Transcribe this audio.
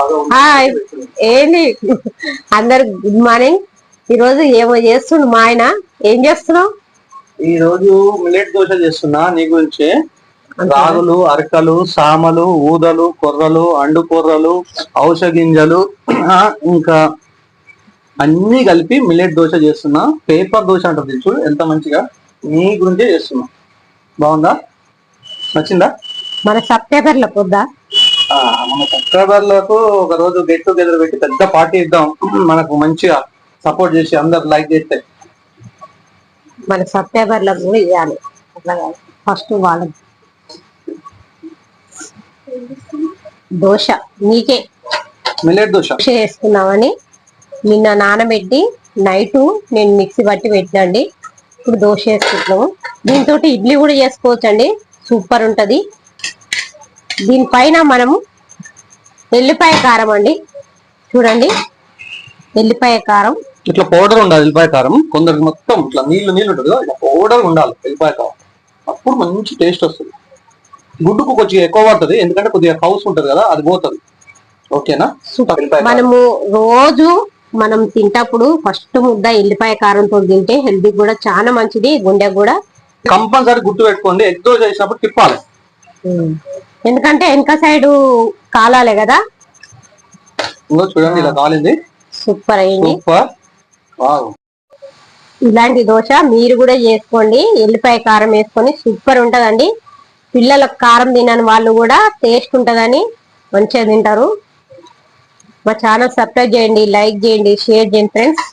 Hi ఏంటి అందరు good morning. ఈ రోజు ఏమో చేస్తుండు మా ఆయన. ఏం చేస్తున్నావు? ఈ రోజు మిల్లెట్ దోశ చేస్తున్నా. నీ గురించే రాగులు, అరకలు, సామలు, ఊదలు, కొర్రలు, అండు కొర్రలు, ఔషధ గింజలు ఇంకా అన్ని కలిపి మిల్లెట్ దోశ చేస్తున్నా. పేపర్ దోశ అంటుంది చూడు, ఎంత మంచిగా. నీ గురించే చేస్తున్నా. బాగుందా? నచ్చిందా? మన సబ్స్క్రైబర్ల పొద్దా మన సబ్స్క్రైబర్లకు ఒక రోజు గెట్ టుగెదర్ పెట్టి పెద్ద పార్టీ ఇద్దాం. మనకు మంచిగా సపోర్ట్ చేసి అందరు లైక్ చేస్తే మన సబ్స్క్రైబర్లకు కూడా ఇవ్వాలి. అట్లా ఫస్ట్ వాళ్ళకి దోశ నీకే మిల్లెట్ దోశ వేసుకున్నామని నిన్న నానబెట్టి నైట్ నేను మిక్సీ బట్టి పెట్టండి. ఇప్పుడు దోశ వేసుకుంటున్నాము. దీంతో ఇడ్లీ కూడా చేసుకోవచ్చు అండి, సూపర్ ఉంటది. దీనిపైన మనము ఎల్లిపాయ కారం అండి, చూడండి ఎల్లిపాయ కారం ఇట్లా పౌడర్ ఉండాలి. ఎల్లిపాయ కారం కొందరికి మొత్తం ఇట్లా నీళ్లు ఉంటుంది కదా, ఇట్లా పౌడర్ ఉండాలి ఎల్లిపాయ కారం. అప్పుడు మంచి టేస్ట్ వస్తుంది. గుడ్డుకు కొద్దిగా ఎక్కువ పడుతుంది, ఎందుకంటే కొద్దిగా హౌస్ ఉంటుంది కదా, అది పోతుంది. ఓకేనా? మనము రోజు మనం తింటప్పుడు ఫస్ట్ ముద్ద ఎల్లిపాయ కారంతో తింటే హెల్తీ కూడా చాలా మంచిది, గుండె కూడా. కంపల్సరీ గుర్తు పెట్టుకోండి, ఎగ్ దోశ చేసినప్పుడు తిప్పాలి. ఎందుకంటే వెనక సైడ్ కాలాలే కదా. చూడండి ఇలా కాలింది, సూపర్ అయింది. సూపర్. ఇలాంటి దోశ మీరు కూడా చేసుకోండి, ఎల్లిపాయ కారం వేసుకొని సూపర్ ఉంటదండి. పిల్లలకు కారం తినని వాళ్ళు కూడా టేస్ట్ ఉంటదని మంచిగా తింటారు. మా ఛానల్ సబ్స్క్రైబ్ చేయండి, లైక్ చేయండి, షేర్ చేయండి ఫ్రెండ్స్.